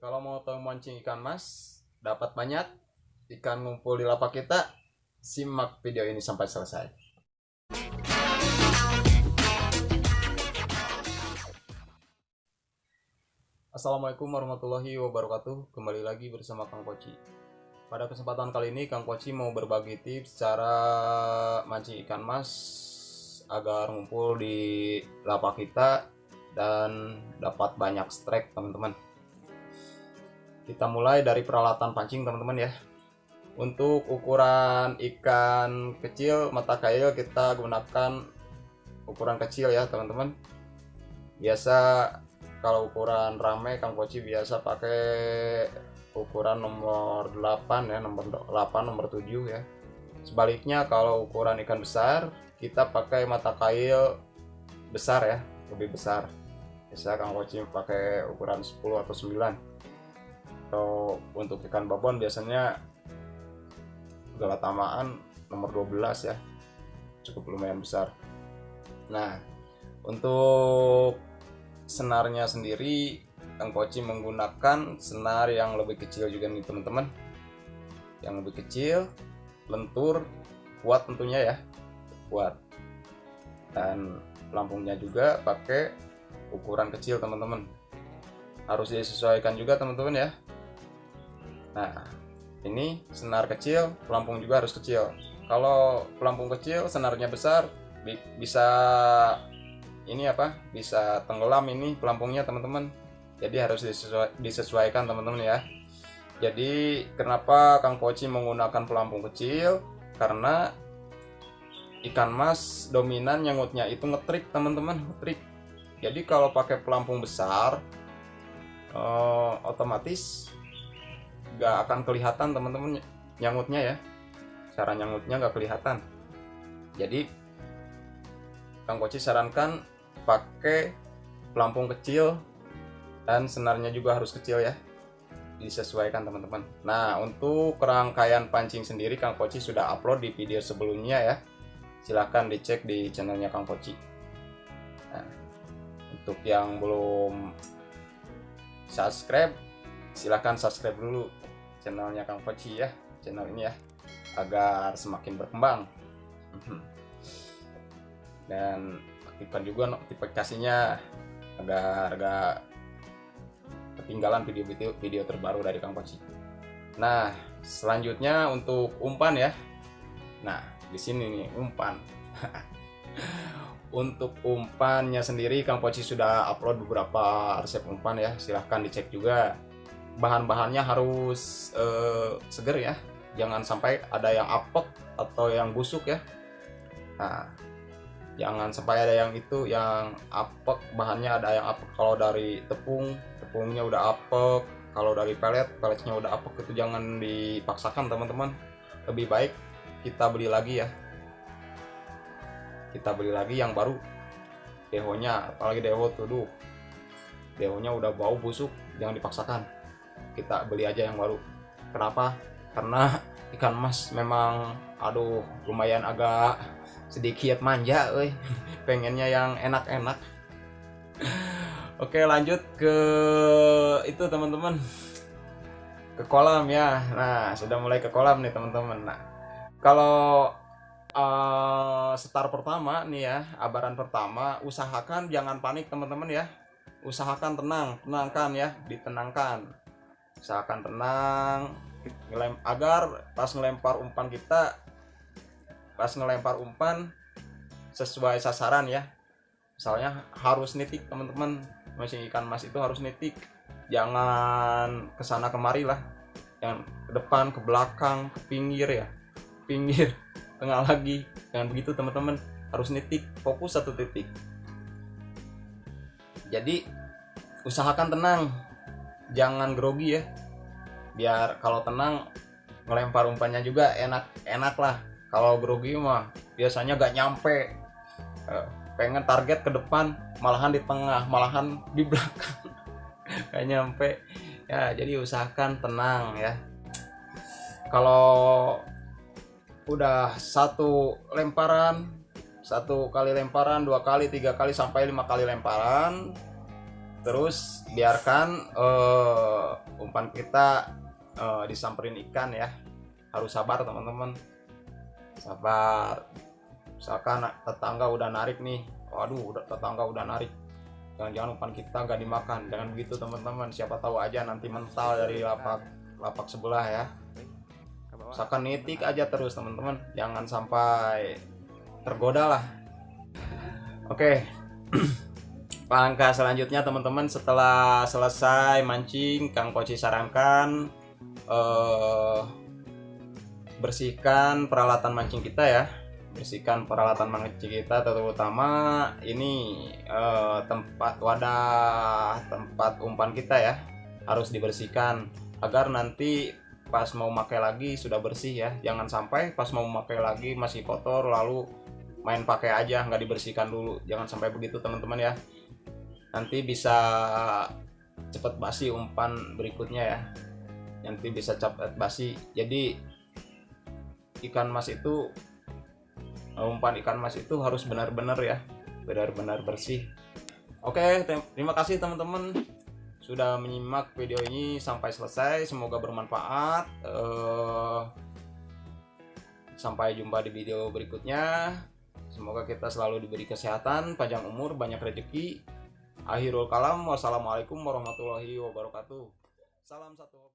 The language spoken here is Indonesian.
Kalau mau tahu mancing ikan mas, dapat banyak ikan ngumpul di lapak kita, simak video ini sampai selesai. Assalamualaikum warahmatullahi wabarakatuh. Kembali lagi bersama Kang Poci. Pada kesempatan kali ini Kang Poci mau berbagi tips cara mancing ikan mas agar ngumpul di lapak kita dan dapat banyak strike, teman-teman. Kita mulai dari peralatan pancing, teman-teman ya. Untuk ukuran ikan kecil mata kail kita gunakan ukuran kecil ya, teman-teman. Biasa kalau ukuran rame Kang Poci biasa pakai ukuran nomor 8 ya, nomor 8, nomor 7 ya. Sebaliknya kalau ukuran ikan besar kita pakai mata kail besar ya, lebih besar. Biasa Kang Poci pakai ukuran 10 atau 9. Atau untuk ikan babon biasanya galatamaan nomor 12 ya, cukup lumayan besar. Nah, untuk senarnya sendiri Kang Poci menggunakan senar yang lebih kecil juga nih, teman-teman. Yang lebih kecil, lentur, kuat tentunya ya, kuat. Dan pelampungnya juga pakai ukuran kecil, teman-teman. Harus disesuaikan juga, teman-teman ya. Nah, ini senar kecil, pelampung juga harus kecil. Kalau pelampung kecil, senarnya besar, bisa ini apa? Bisa tenggelam ini pelampungnya, teman-teman. Jadi harus disesuaikan, teman-teman ya. Jadi kenapa Kang Poci menggunakan pelampung kecil? Karena ikan mas dominan nyangutnya itu ngetrik, teman-teman, ngetrik. Jadi kalau pakai pelampung besar, otomatis nggak akan kelihatan, teman-teman, nyangutnya ya. Cara nyangutnya nggak kelihatan. Jadi Kang Poci sarankan pakai pelampung kecil dan senarnya juga harus kecil ya, disesuaikan, teman-teman. Nah, untuk rangkaian pancing sendiri Kang Poci sudah upload di video sebelumnya ya, silahkan dicek di channelnya Kang Poci. Nah, untuk yang belum subscribe, silahkan subscribe dulu channelnya Kang Poci ya, channel ini ya, agar semakin berkembang. Dan aktifkan juga notifikasinya agar gak ketinggalan video terbaru dari Kang Poci. Nah, selanjutnya untuk umpan ya. Nah, di sini nih umpan. Untuk umpannya sendiri Kang Poci sudah upload beberapa resep umpan ya, silahkan dicek juga. Bahan-bahannya harus seger ya, jangan sampai ada yang apek atau yang busuk ya. Nah, jangan sampai ada yang itu yang apek, bahannya ada yang apek. Kalau dari tepungnya udah apek, kalau dari peletnya udah apek, itu jangan dipaksakan, teman-teman. Lebih baik kita beli lagi ya, kita beli lagi yang baru. Dehonya, apalagi deho tuh, dehonya udah bau busuk, jangan dipaksakan, kita beli aja yang baru. Kenapa? Karena ikan mas memang lumayan agak sedikit manja, pengennya yang enak-enak. Oke, lanjut ke itu, teman-teman, ke kolam ya. Nah, sudah mulai ke kolam nih, teman-teman. Nah, kalau start pertama nih ya, abaran pertama, usahakan jangan panik, teman-teman ya. Usahakan tenangkan ya, ditenangkan. Usahakan tenang agar pas ngelempar umpan sesuai sasaran ya. Misalnya harus nitik, teman-teman. Mancing ikan mas itu harus nitik, jangan kesana kemari lah, jangan ke depan, ke belakang, ke pinggir ya, pinggir, tengah lagi, jangan begitu, teman-teman. Harus nitik, fokus satu titik. Jadi usahakan tenang, jangan grogi ya, biar kalau tenang ngelempar umpannya juga enak lah. Kalau grogi mah biasanya gak nyampe, pengen target ke depan malahan di tengah, malahan di belakang, gak nyampe ya. Jadi usahakan tenang ya. Kalau udah satu kali lemparan, 2 kali, 3 kali, sampai 5 kali lemparan, terus biarkan umpan kita disamperin ikan ya, harus sabar teman-teman, sabar. Misalkan tetangga udah narik nih, waduh tetangga udah narik, jangan-jangan umpan kita nggak dimakan. Jangan begitu teman-teman, siapa tahu aja nanti mental dari lapak sebelah ya. Misalkan nitik aja terus teman-teman, jangan sampai tergoda lah. Oke. Langkah selanjutnya teman-teman, setelah selesai mancing, Kang Koci sarankan bersihkan peralatan mancing kita ya. Bersihkan peralatan mancing kita, terutama ini tempat umpan kita ya, harus dibersihkan agar nanti pas mau pakai lagi sudah bersih ya. Jangan sampai pas mau pakai lagi masih kotor lalu main pakai aja, nggak dibersihkan dulu. Jangan sampai begitu teman-teman ya, nanti bisa cepat basi umpan berikutnya ya, nanti bisa cepat basi. Jadi umpan ikan mas itu harus benar-benar ya, benar-benar bersih. Oke, terima kasih teman-teman sudah menyimak video ini sampai selesai, semoga bermanfaat. Sampai jumpa di video berikutnya, semoga kita selalu diberi kesehatan, panjang umur, banyak rezeki. Akhirul kalam, wassalamualaikum warahmatullahi wabarakatuh. Salam satu.